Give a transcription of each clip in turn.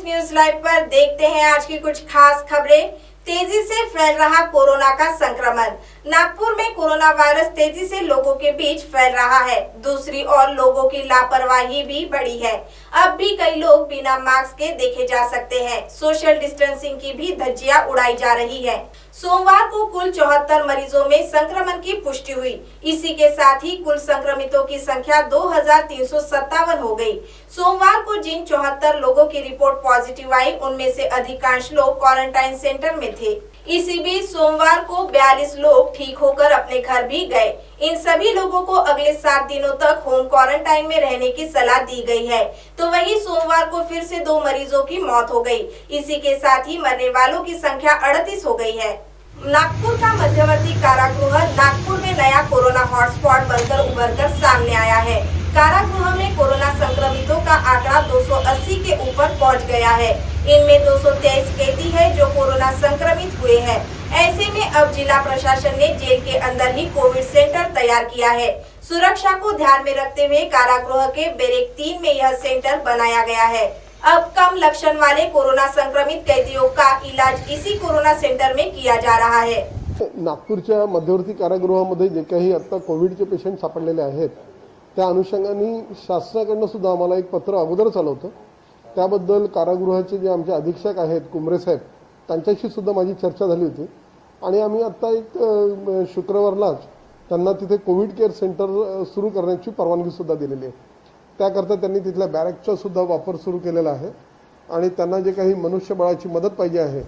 News live पर देखते हैं आज की कुछ खास खबरें। तेजी से फैल रहा कोरोना का संक्रमण। नागपुर में कोरोना वायरस तेजी से लोगों के बीच फैल रहा है। दूसरी ओर लोगों की लापरवाही भी बढ़ी है। अब भी कई लोग बिना मास्क के देखे जा सकते हैं। सोशल डिस्टेंसिंग की भी धज्जियां उड़ाई जा रही है। सोमवार को कुल 74 मरीजों में संक्रमण की पुष्टि हुई। इसी के साथ ही कुल संक्रमितों की संख्या 2357 हो गई। सोमवार को जिन 74 लोगों की रिपोर्ट पॉजिटिव आई, उनमें से अधिकांश लोग क्वारंटाइन सेंटर में थे। इसी बीच सोमवार को 42 लोग ठीक होकर अपने घर भी गए। इन सभी लोगों को अगले 7 दिनों तक होम क्वारंटाइन में रहने की सलाह दी गई है। तो वहीं सोमवार को फिर से 2 मरीजों की मौत हो गई। इसी के साथ ही मरने वालों की संख्या 38 हो गई है। नागपुर का मध्यवर्ती कारागृह नागपुर में नया कोरोना हॉटस्पॉट बनकर उभरकर सामने आया है। कारागृह में कोरोना संक्रमितों का आंकड़ा 280 के ऊपर पहुंच गया है। इनमें 223 कैदी है जो कोरोना संक्रमित हुए हैं। ऐसे में अब जिला प्रशासन ने जेल के अंदर ही कोविड सेंटर तैयार किया है। सुरक्षा को ध्यान में रखते हुए कारागृह के बैरक 3 में यह सेंटर बनाया गया है। अब कम लक्षण वाले कोरोना संक्रमित कैदियों का इलाज इसी कोरोना सेंटर में किया जा रहा है। नागपूरच्या मध्यवर्ती कारागृहामध्ये जे काही आता कोविडचे पेशंट सापडलेले आहेत त्या अनुषंगाने शासनाकडून सुद्धा आम्हाला एक पत्र अगोदरच आलं होतं। त्याबद्दल कारागृहाचे जे आमचे अधीक्षक आहेत कुमरे साहेब त्यांच्याशी सुद्धा माझी चर्चा झाली होती आणि आम्ही आता एक शुक्रवारलाच त्यांना तिथे कोविड केअर सेंटर सुरू करण्याची परवानगी सुद्धा दिलेली आहे। त्याकरता त्यांनी तिथल्या बॅरकचा सुद्धा वापर सुरू केलेला आहे आणि त्यांना जे काही मनुष्यबळाची मदत पाहिजे आहे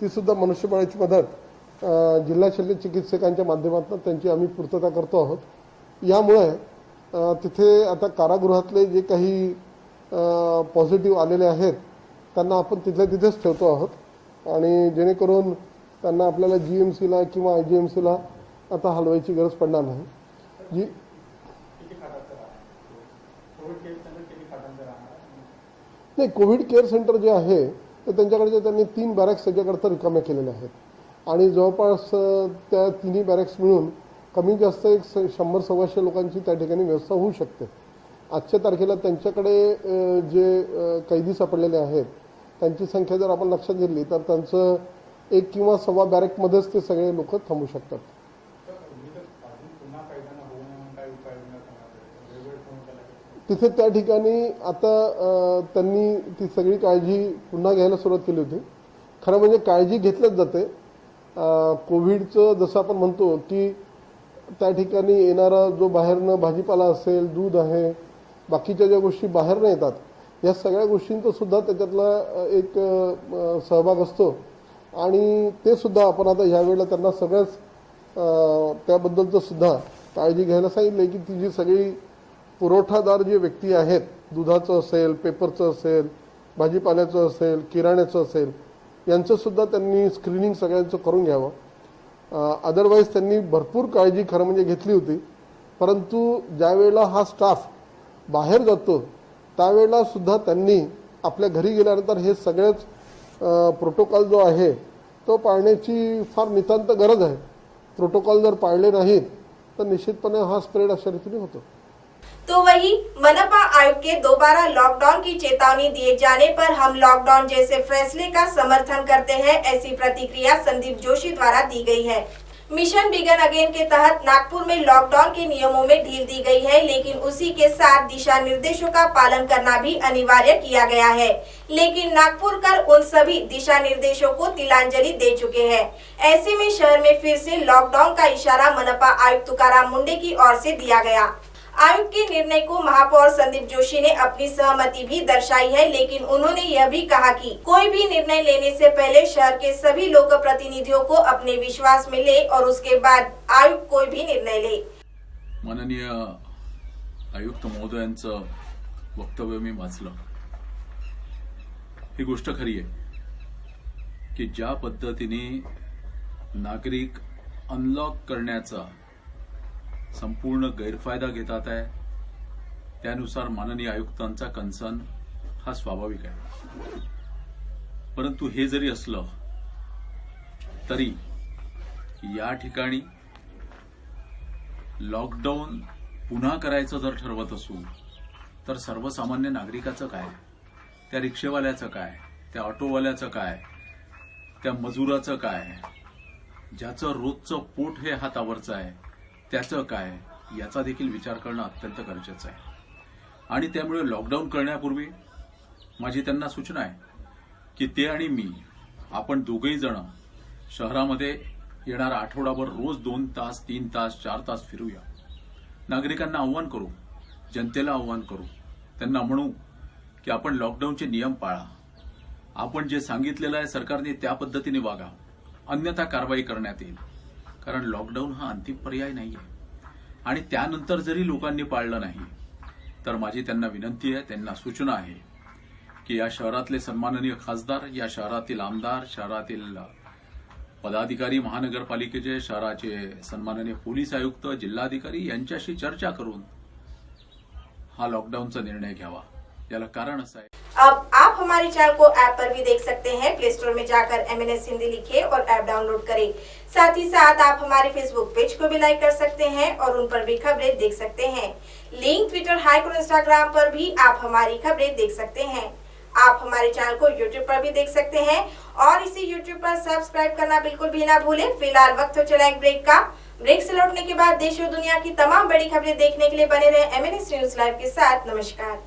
ती सुद्धा मनुष्यबळाची मदत जिल्हा शल्य चिकित्सकांच्या माध्यमातून त्यांची आम्ही पूर्तता करतो आहोत। यामुळे तिथे आता कारागृहातले जे काही पॉझिटिव्ह आलेले आहेत त्यांना आपण तिथल्या तिथेच ठेवतो आहोत आणि जेणेकरून त्यांना आपल्याला जीएमसीला किंवा आयजीएमसीला आता हलवायची गरज पडणार नाही। जी नाही, कोविड केअर सेंटर जे आहे तर त्यांच्याकडे त्यांनी 3 बॅरक्स त्याच्याकरता रिकाम्या केलेल्या आहेत आणि जवळपास त्या तिन्ही बॅरक्स मिळून कमी जास्त एक 100-125 लोकांची त्या ठिकाणी व्यवस्था होऊ शकते। आजच्या तारखेला त्यांच्याकडे जे कैदी सापडलेले आहेत त्यांची संख्या जर आपण लक्षात घेतली तर त्यांचं 1 किंवा सव्वा बॅरकमध्येच ते सगळे लोक थांबू शकतात। तिथे त्या ठिकाणी आता त्यांनी ती सगळी काळजी पुन्हा घ्यायला सुरुवात केली होती। खरं म्हणजे काळजी घेतलीच जाते। कोविडचं जसं आपण म्हणतो की त्या ठिकाणी येणारा जो बाहेरनं भाजीपाला असेल, दूध आहे, बाकीच्या ज्या गोष्टी बाहेरनं येतात या सगळ्या गोष्टींचा सुद्धा त्याच्यातला एक सहभाग असतो आणि ते सुद्धा आपण आता यावेळेला त्यांना सगळ्याच त्याबद्दलचं सुद्धा काळजी घ्यायला सांगितलं की ती जी सगळी पुरवठादार जे व्यक्ती आहेत, दुधाचं असेल, पेपरचं असेल, भाजीपाल्याचं असेल, किराण्याचं असेल, यांचं सुद्धा त्यांनी स्क्रीनिंग सगळ्यांचं करून घ्यावं। अदरवाईज त्यांनी भरपूर काळजी खरं म्हणजे घेतली होती, परंतु ज्यावेळेला हा स्टाफ बाहेर जातो त्यावेळेला सुद्धा त्यांनी आपल्या घरी गेल्यानंतर हे सगळेच प्रोटोकॉल जो आहे तो पाळण्याची फार नितांत गरज आहे। प्रोटोकॉल जर पाळले नाहीत तर निश्चितपणे हा स्प्रेड अशा रीतीने होतो। तो वही मनपा आयुक्त के दोबारा लॉकडाउन की चेतावनी दिए जाने पर हम लॉकडाउन जैसे फैसले का समर्थन करते हैं, ऐसी प्रतिक्रिया संदीप जोशी द्वारा दी गई है। मिशन बिगन अगेन के तहत नागपुर में लॉकडाउन के नियमों में ढील दी गई है, लेकिन उसी के साथ दिशा निर्देशों का पालन करना भी अनिवार्य किया गया है। लेकिन नागपुरकर उन सभी दिशा निर्देशों को तिलांजलि दे चुके हैं। ऐसे में शहर में फिर से लॉकडाउन का इशारा मनपा आयुक्त तुकाराम मुंडे की ओर से दिया गया। आयुक्त के निर्णय को महापौर संदीप जोशी ने अपनी सहमति भी दर्शाई है, लेकिन उन्होंने यह भी कहा कि कोई भी निर्णय लेने से पहले शहर के सभी लोक प्रतिनिधियों को अपने विश्वास में ले और उसके बाद आयुक्त कोई भी निर्णय ले। माननीय आयुक्त महोदयांचं वक्तव्य मी वाचलं। ही गोष्ट खरी आहे की ज्या पद्धतीने नागरिक अनलॉक करण्याचा संपूर्ण गैरफायदा घेतात आहे त्यानुसार माननीय आयुक्तांचा कन्सर्न हा स्वाभाविक आहे। परंतु हे जरी असलं तरी या ठिकाणी लॉकडाऊन पुन्हा करायचं जर ठरवत असू तर सर्वसामान्य नागरिकाचं काय, त्या रिक्षेवाल्याचं काय, त्या ऑटोवाल्याचं काय, त्या मजुराचं काय, ज्याचं रोजचं पोट हे हातावरचं आहे त्याचं काय, याचा देखील विचार करणं अत्यंत गरजेचं आहे. आणि त्यामुळे लॉकडाऊन करण्यापूर्वी माझी त्यांना सूचना आहे की ते आणि मी, आपण दोघेही जण शहरामध्ये येणारा आठवडाभर रोज 2 तास, 3 तास, 4 तास फिरूया. नागरिकांना आव्हान करू, जनतेला आव्हान करू, त्यांना म्हणू की आपण लॉकडाऊनचे नियम पाळा. आपण जे सांगितलेलं आहे सरकारने त्या पद्धतीने वागा, अन्यथा कारवाई करण्यात येईल. कारण लॉकडाऊन हा अंतिम पर्याय नाहीये. आणि त्यानंतर जरी लोकांनी पाळलं नाही तर माझी त्यांना विनंती आहे, त्यांना सूचना आहे की या शहरातले सन्माननीय खासदार, या शहरातील आमदार, शहरातील पदाधिकारी, महानगरपालिकेचे, शहराचे सन्माननीय पोलीस आयुक्त, जिल्हाधिकारी यांच्याशी चर्चा करून हा लॉकडाऊनचा निर्णय घ्यावा. याला कारण असं आहे, अब आप हमारे चैनल को ऐप पर भी देख सकते हैं। प्ले स्टोर में जाकर MNS हिंदी लिखें और ऐप डाउनलोड करें। साथ ही साथ आप हमारे फेसबुक पेज को भी लाइक कर सकते हैं और उन पर भी खबरें देख सकते हैं। लिंक ट्विटर, हाइक और इंस्टाग्राम पर भी आप हमारी खबरें देख सकते हैं। आप हमारे चैनल को YouTube पर भी देख सकते हैं और इसे YouTube पर सब्सक्राइब करना बिल्कुल भी ना भूलें। फिलहाल वक्त हो चला एक ब्रेक का। ब्रेक से लौटने के बाद देश और दुनिया की तमाम बड़ी खबरें देखने के लिए बने रहे MNS न्यूज लाइव के साथ। नमस्कार।